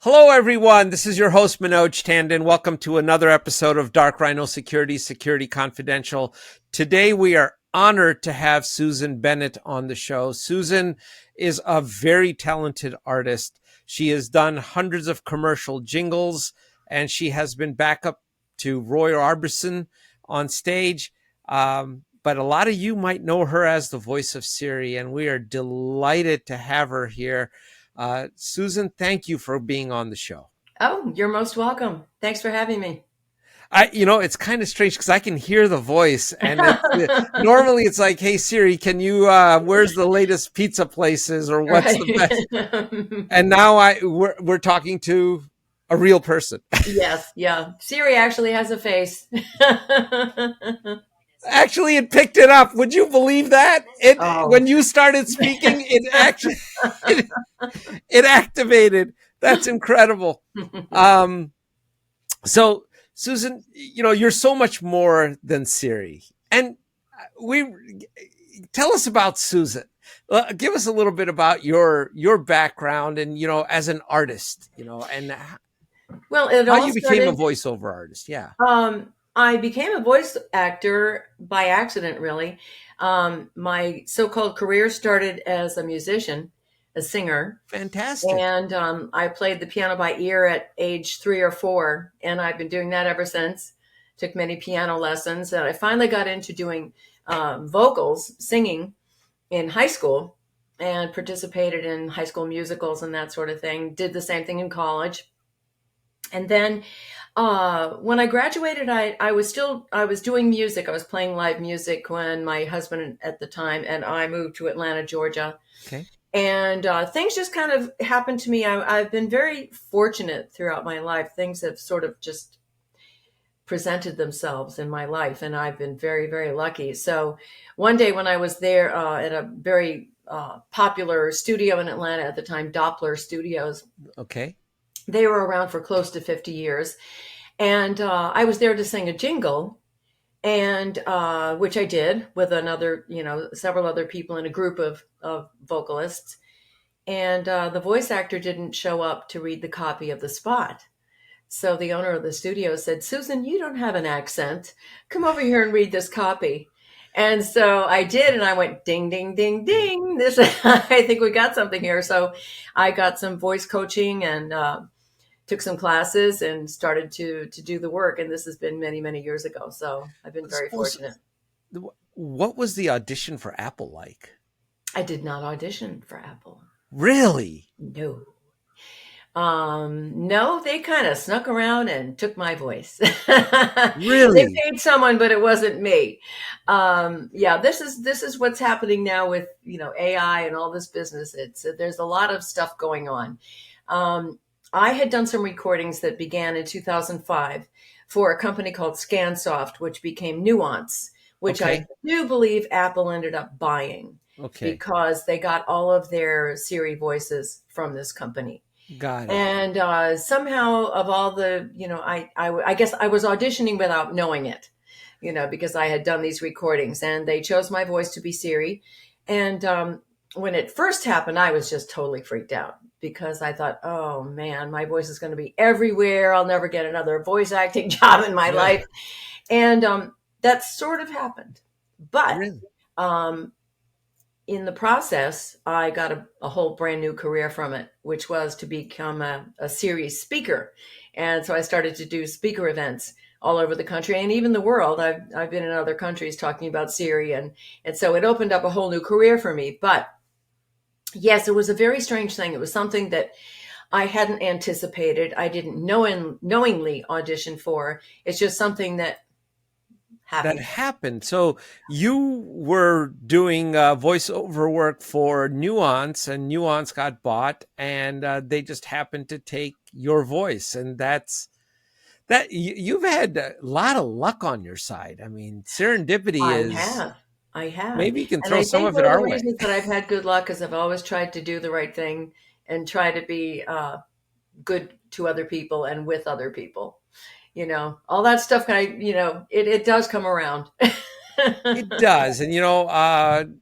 Hello, everyone. This is your host, Manoj Tandon. Welcome to another episode of Dark Rhino Security, Security Confidential. Today, we are honored to have Susan Bennett on the show. Susan is a very talented artist. She has done hundreds of commercial jingles, and she has been backup to Roy Orbison on stage. But a lot of you might know her as the voice of Siri, and we are delighted to have her here. Susan, thank you for being on the show. Oh, you're most welcome. Thanks for having me. It's kind of strange because I can hear the voice, and normally it's like, "Hey Siri, can you? Where's the latest pizza places, or what's the best?" And now we're talking to a real person. Yes, yeah. Siri actually has a face. Actually, it picked it up. Would you believe that? When you started speaking, it actually it activated. That's incredible. So Susan, you're so much more than Siri, and tell us about Susan. Give us a little bit about your background, and as an artist, and well, how you became a voiceover artist. Yeah. I became a voice actor by accident, really. My so-called career started as a musician, a singer. Fantastic. And I played the piano by ear at age 3 or 4, and I've been doing that ever since. Took many piano lessons, and I finally got into doing vocals, singing in high school, and participated in high school musicals and that sort of thing. Did the same thing in college. And then when I graduated, I was doing music. I was playing live music when my husband at the time and I moved to Atlanta, Georgia. Okay. And things just kind of happened to me. I've been very fortunate throughout my life. Things have sort of just presented themselves in my life, and I've been very, very lucky. So one day when I was there at a very popular studio in Atlanta at the time, Doppler Studios. Okay. They were around for close to 50 years. And I was there to sing a jingle, and which I did with several other people in a group of vocalists. And the voice actor didn't show up to read the copy of the spot. So the owner of the studio said, "Susan, you don't have an accent. Come over here and read this copy." And so I did, and I went ding, ding, ding, ding. I think we got something here. So I got some voice coaching and took some classes and started to do the work. And this has been many, many years ago. So I've been very fortunate. What was the audition for Apple like? I did not audition for Apple. Really? No. No, they kind of snuck around and took my voice. Really? They paid someone, but it wasn't me. Yeah, this is what's happening now with, AI and all this business. There's a lot of stuff going on. I had done some recordings that began in 2005 for a company called ScanSoft, which became Nuance, which Okay. I do believe Apple ended up buying because they got all of their Siri voices from this company. Got it. And somehow of all the, I guess I was auditioning without knowing it, because I had done these recordings, and they chose my voice to be Siri. And when it first happened, I was just totally freaked out because I thought, oh man, my voice is going to be everywhere. I'll never get another voice acting job in my life. And that sort of happened. But Really? In the process, I got a whole brand new career from it, which was to become a series speaker. And so I started to do speaker events all over the country and even the world. I've been in other countries talking about Siri. And so it opened up a whole new career for me. But yes, it was a very strange thing. It was something that I hadn't anticipated. I didn't knowingly audition for. It's just something that happened. So you were doing voiceover work for Nuance, and Nuance got bought, and they just happened to take your voice, and that's that. You've had a lot of luck on your side. I mean, serendipity I have. Maybe you can And throw I some think of it one of our the way. reasons that I've had good luck is I've always tried to do the right thing and try to be good to other people and with other people. All that stuff it does come around. It does. And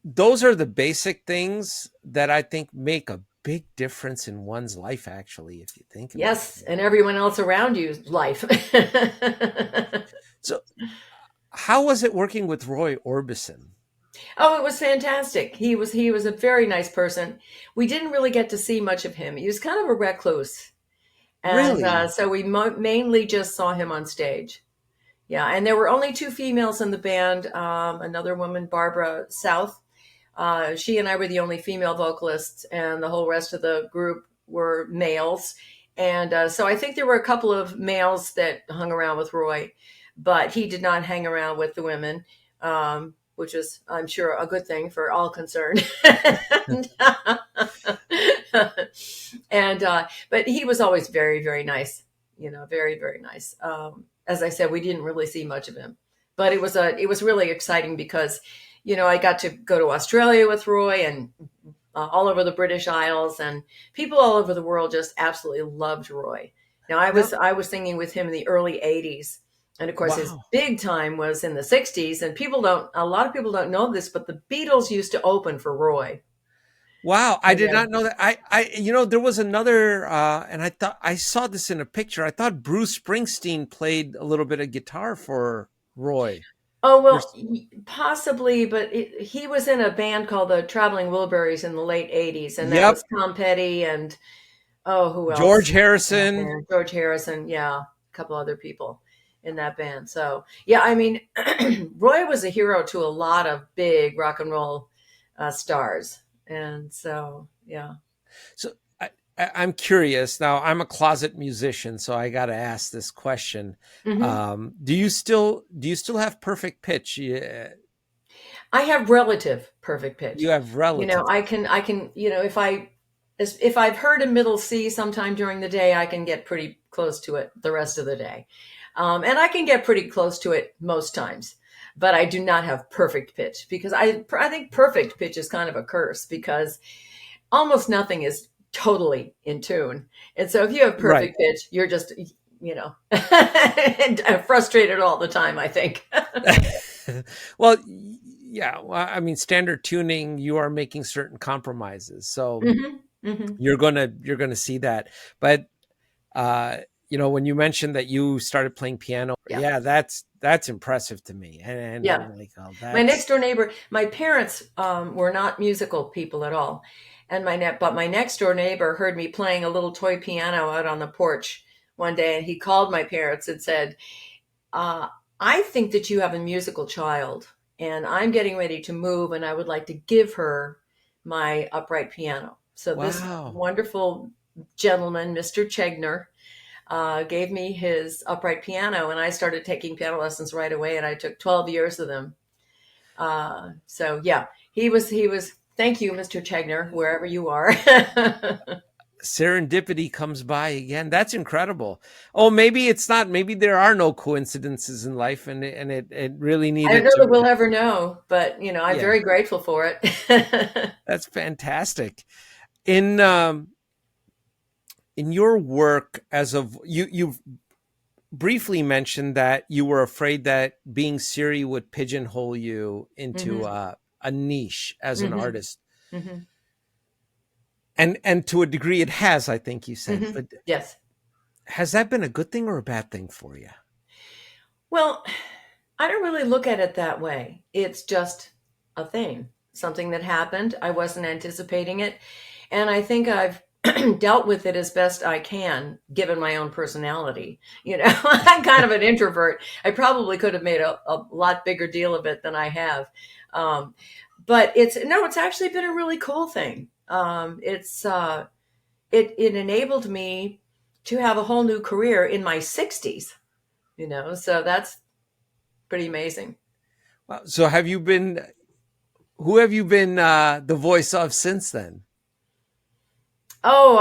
those are the basic things that I think make a big difference in one's life, actually, if you think about Yes, and everyone else around you's life. it. So how was it working with Roy Orbison? Oh, it was fantastic. He was a very nice person. We didn't really get to see much of him. He was kind of a recluse, and Really? so we mainly just saw him on stage. Yeah, and there were only two females in the band. Another woman, Barbara South. She and I were the only female vocalists, and the whole rest of the group were males. And so I think there were a couple of males that hung around with Roy, but he did not hang around with the women, which is, I'm sure, a good thing for all concerned. and but he was always very, very nice. Very, very nice. As I said, we didn't really see much of him, but it was really exciting because, I got to go to Australia with Roy and all over the British Isles, and people all over the world just absolutely loved Roy. Now I was singing with him in the early '80s, and of course his Wow. big time was in the '60s. And a lot of people don't know this, but the Beatles used to open for Roy. Wow, I did Yeah. not know that. There was another, and I thought I saw this in a picture. I thought Bruce Springsteen played a little bit of guitar for Roy. Oh, You're, well, possibly, but he was in a band called the Traveling Wilburys in the late '80s, and that yep, was Tom Petty and, oh, who else? George Oh, Harrison. man, George Harrison, yeah, a couple other people in that band. So, yeah, I mean, Roy was a hero to a lot of big rock and roll stars, and so, yeah. So I'm curious now. I'm a closet musician, so I got to ask this question. Hmm. Do you still have perfect pitch? I have relative perfect You pitch. have relative. I can, if I've heard a middle C sometime during the day, I can get pretty close to it the rest of the day. And I can get pretty close to it most times, but I do not have perfect pitch because I think perfect pitch is kind of a curse because almost nothing is totally in tune. And so if you have Right. perfect pitch, you're just, and frustrated all the time, I think. Well, yeah. Well, I mean, standard tuning, you are making certain compromises, so Hmm. Hmm. you're gonna see that. But when you mentioned that you started playing piano, Yeah. yeah, that's impressive to me. And Yeah. I'm like, oh, My next that's door neighbor, my parents were not musical people at all. But my next door neighbor heard me playing a little toy piano out on the porch one day, and he called my parents and said, uh, I think that you have a musical child, and I'm getting ready to move, and I would like to give her my upright piano. So this wow. wonderful gentleman, Mr. Chegner, gave me his upright piano, and I started taking piano lessons right away, and I took 12 years of them. So yeah, he was. Thank you, Mr. Chegner, wherever you are. Serendipity comes by again. That's incredible. Oh, maybe it's not. Maybe there are no coincidences in life, and it really I don't needed know that to. we'll ever know, but I'm Yeah, very grateful for it. that's fantastic. In your work as of you've briefly mentioned that you were afraid that being Siri would pigeonhole you into Hmm. a niche as an Hmm. artist, Hmm. and to a degree it has, I think you said. Hmm. But Yes. has that been a good thing or a bad thing for you? Well, I don't really look at it that way. It's just a thing, something that happened. I wasn't anticipating it. And I think I've dealt with it as best I can, given my own personality. I'm kind of an introvert. I probably could have made a lot bigger deal of it than I have. Um, but it's actually been a really cool thing. It enabled me to have a whole new career in my 60s, so that's pretty amazing. Well, so have you been? Who have you been the voice of since then? Oh,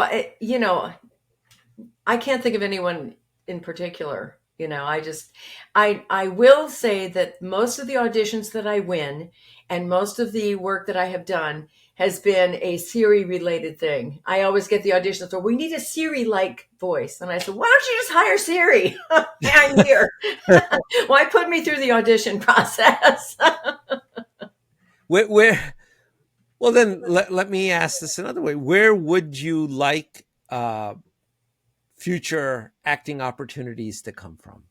I can't think of anyone in particular. I will say that most of the auditions that I win and most of the work that I have done has been a Siri related thing. I always get the auditions where we need a Siri-like voice. And I said, why don't you just hire Siri? I'm here. Why put me through the audition process? Where Well, then let me ask this another way. Where would you like future acting opportunities to come from?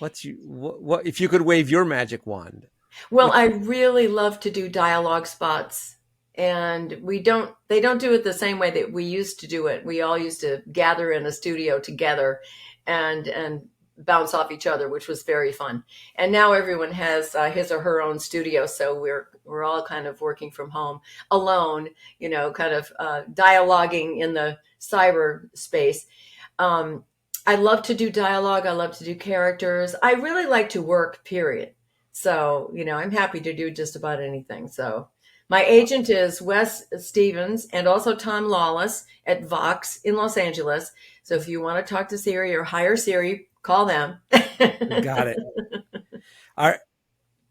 What if you could wave your magic wand? Well, I really love to do dialogue spots, and they don't do it the same way that we used to do it. We all used to gather in a studio together and bounce off each other, which was very fun. And now everyone has his or her own studio, so we're all kind of working from home alone, kind of dialoguing in the cyber space. I love to do dialogue. I love to do characters. I really like to work, period. So, I'm happy to do just about anything. So my agent is Wes Stevens and also Tom Lawless at Vox in Los Angeles. So if you want to talk to Siri or hire Siri, call them. Got it.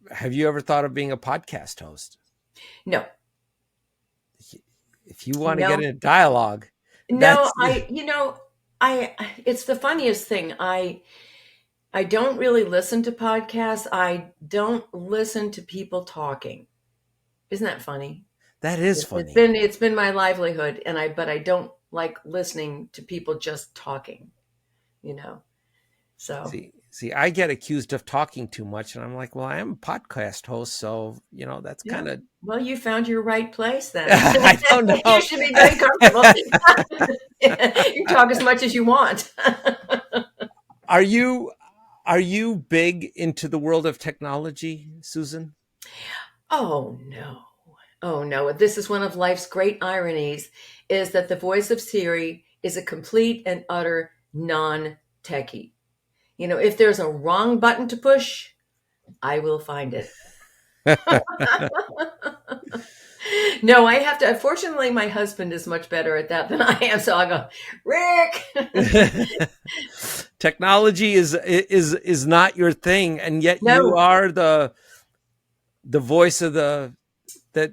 Have you ever thought of being a podcast host? No. If you want to get into dialogue. No, it's the funniest thing. I don't really listen to podcasts. I don't listen to people talking. Isn't that funny? That is funny. It's been my livelihood, but I don't like listening to people just talking, So see, I get accused of talking too much, and I'm like, well, I am a podcast host, so that's kind of. Well, you found your right place then. I don't know. You should be very comfortable. You can talk as much as you want. Are you big into the world of technology, Susan? Oh no. This is one of life's great ironies, is that the voice of Siri is a complete and utter non-techie. If there's a wrong button to push, I will find it. No, I have to. Unfortunately, my husband is much better at that than I am. So I go, Rick. Technology is not your thing, and yet you are the voice of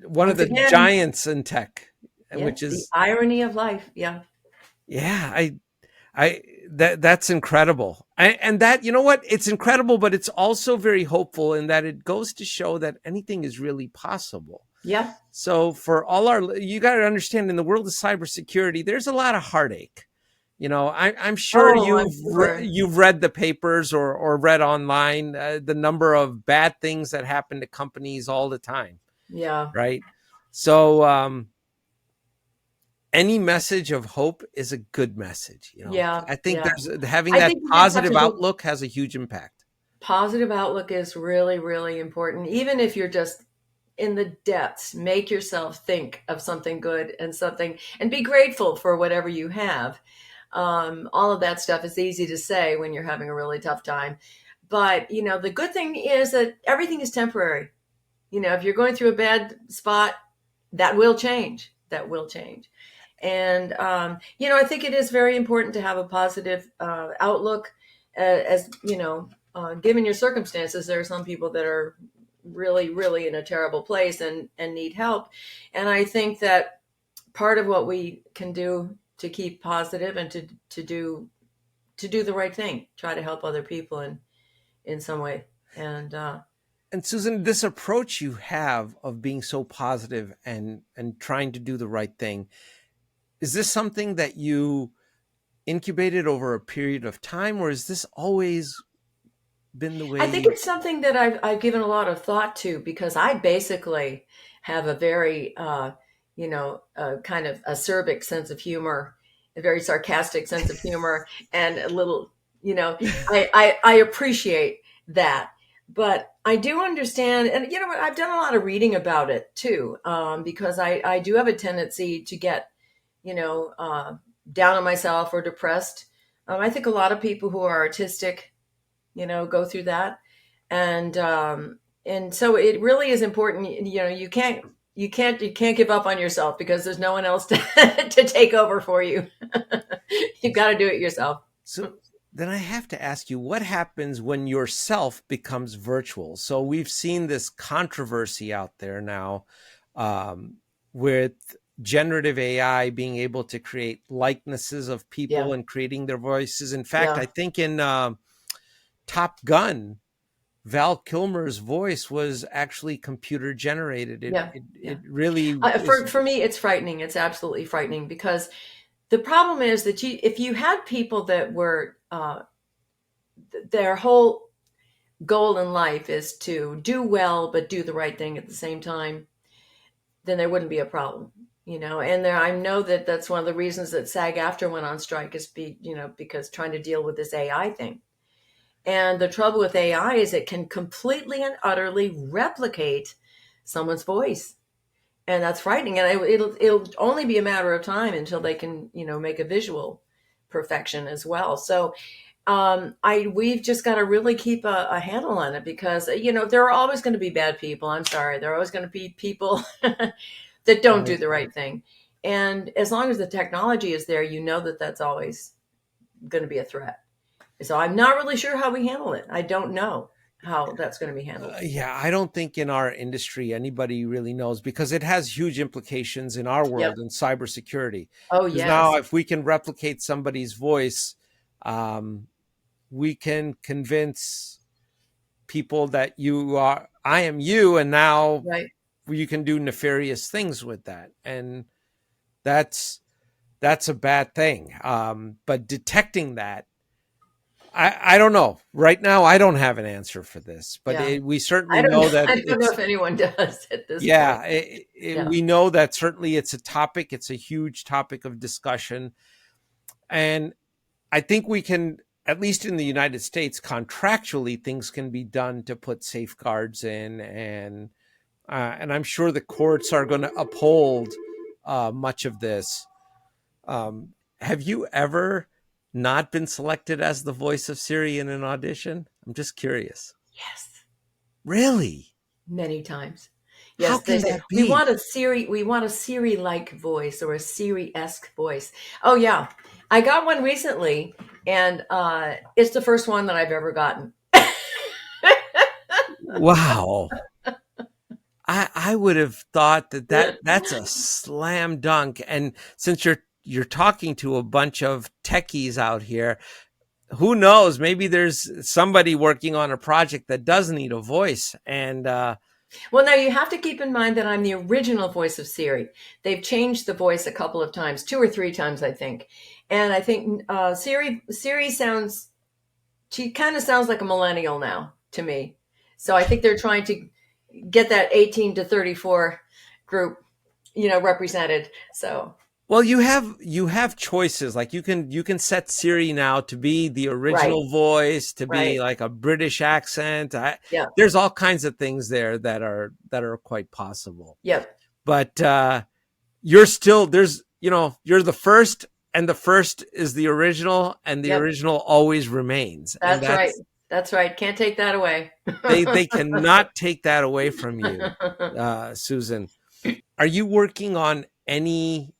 one of the giants in tech, which is the irony of life. Yeah. Yeah, that's incredible. And that, what? It's incredible, but it's also very hopeful in that it goes to show that anything is really possible. Yeah. So for you got to understand, in the world of cybersecurity, there's a lot of heartache. I'm sure you've read the papers or read online the number of bad things that happen to companies all the time. Yeah. Right. So any message of hope is a good message. Yeah. I think having that positive outlook has a huge impact. Positive outlook is really, really important. Even if you're just in the depths, make yourself think of something good and be grateful for whatever you have. All of that stuff is easy to say when you're having a really tough time. But, the good thing is that everything is temporary. If you're going through a bad spot, that will change. And, I think it is very important to have a positive outlook given your circumstances. There are some people that are really, really in a terrible place and need help. And I think that part of what we can do to keep positive and to do the right thing, try to help other people in some way. And Susan, this approach you have of being so positive and trying to do the right thing, is this something that you incubated over a period of time, or is this always been the way? I think it's something that I've given a lot of thought to, because I basically have a very, kind of acerbic sense of humor, a very sarcastic sense of humor, and a little, I appreciate that. But I do understand, and I've done a lot of reading about it too, because I do have a tendency to get, down on myself or depressed. I think a lot of people who are artistic, go through that. And so it really is important. You can't give up on yourself, because there's no one else to take over for you. You've got to do it yourself. So then I have to ask you, what happens when yourself becomes virtual? So we've seen this controversy out there now with generative AI being able to create likenesses of people and creating their voices. In fact, I think in Top Gun, Val Kilmer's voice was actually computer generated. Yeah. It really is. For me, it's frightening. It's absolutely frightening, because the problem is that if you had people that were, their whole goal in life is to do well, but do the right thing at the same time, then there wouldn't be a problem, and I know that that's one of the reasons that SAG-AFTRA went on strike, is because trying to deal with this AI thing. And the trouble with AI is it can completely and utterly replicate someone's voice. And that's frightening. And it'll only be a matter of time until they can, make a visual perfection as well. So we've just got to really keep a handle on it, because, there are always going to be bad people. I'm sorry. There are always going to be people that don't do the right thing. And as long as the technology is there, that that's always going to be a threat. So I'm not really sure how we handle it. I don't know how that's going to be handled. Yeah, I don't think in our industry anybody really knows, because it has huge implications in our world in cybersecurity. Oh, yes. Now, if we can replicate somebody's voice, we can convince people that I am you, and now you can do nefarious things with that. And that's a bad thing. But detecting that, I don't know. Right now, I don't have an answer for this, but we certainly know that. I don't know if anyone does at this point. We know that certainly it's a topic. It's a huge topic of discussion. And I think we can, at least in the United States, contractually, things can be done to put safeguards in. And I'm sure the courts are going to uphold much of this. Have you ever not been selected as the voice of Siri in an audition? I'm just curious. Yes. Really? Many times. Yes. How can that be? We want a Siri-like voice, or a Siri-esque voice. Oh yeah. I got one recently, and it's the first one that I've ever gotten. Wow. I would have thought that's a slam dunk. And since you're talking to a bunch of techies out here, who knows? Maybe there's somebody working on a project that does need a voice. And well, now you have to keep in mind that I'm the original voice of Siri. They've changed the voice a couple of times, 2 or 3 times, I think. And I think Siri she kind of sounds like a millennial now to me. So I think they're trying to get that 18 to 34 group, represented. So. Well, you have choices. Like you can set Siri now to be the original voice, to be like a British accent. There's all kinds of things there that are quite possible. Yep. But you're still you're the first, and the first is the original, and the original always remains. That's right. That's right. Can't take that away. They cannot take that away from you, Susan. Are you working on any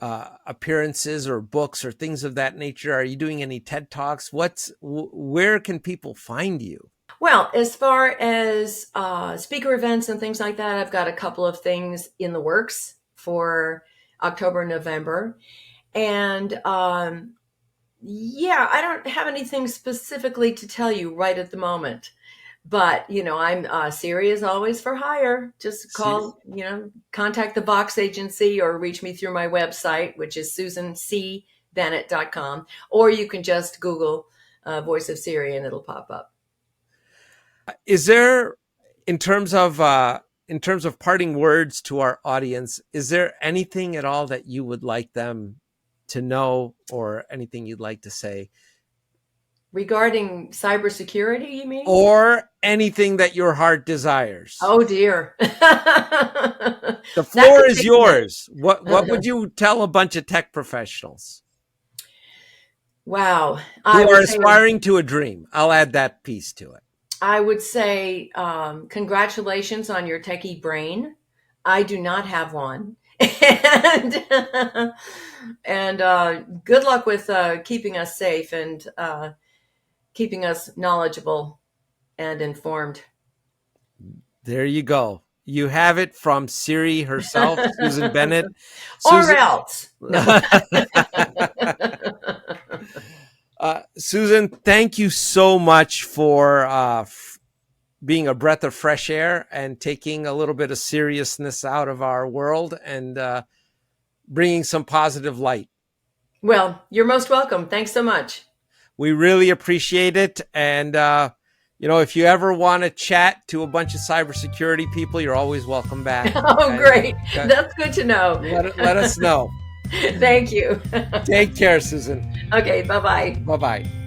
appearances or books or things of that nature? Are you doing any TED Talks? Where can people find you? Well, as far as speaker events and things like that, I've got a couple of things in the works for October and November. And I don't have anything specifically to tell you right at the moment. But, I'm Siri is always for hire. Just call, contact the Vox agency, or reach me through my website, which is susancbennett.com. Or you can just Google Voice of Siri and it'll pop up. Is there, in terms of parting words to our audience, is there anything at all that you would like them to know, or anything you'd like to say? Regarding cybersecurity, you mean? Or anything that your heart desires. Oh, dear. The floor is yours. What would you tell a bunch of tech professionals? Wow. Who are aspiring to a dream. I'll add that piece to it. I would say congratulations on your techie brain. I do not have one. And good luck with keeping us safe and keeping us knowledgeable and informed. There you go. You have it from Siri herself, Susan Bennett. Or else. No. Susan, thank you so much for being a breath of fresh air and taking a little bit of seriousness out of our world and bringing some positive light. Well, you're most welcome. Thanks so much. We really appreciate it. And, if you ever want to chat to a bunch of cybersecurity people, you're always welcome back. Oh, great. That's good to know. Let us know. Thank you. Take care, Susan. Okay, bye-bye. Bye-bye.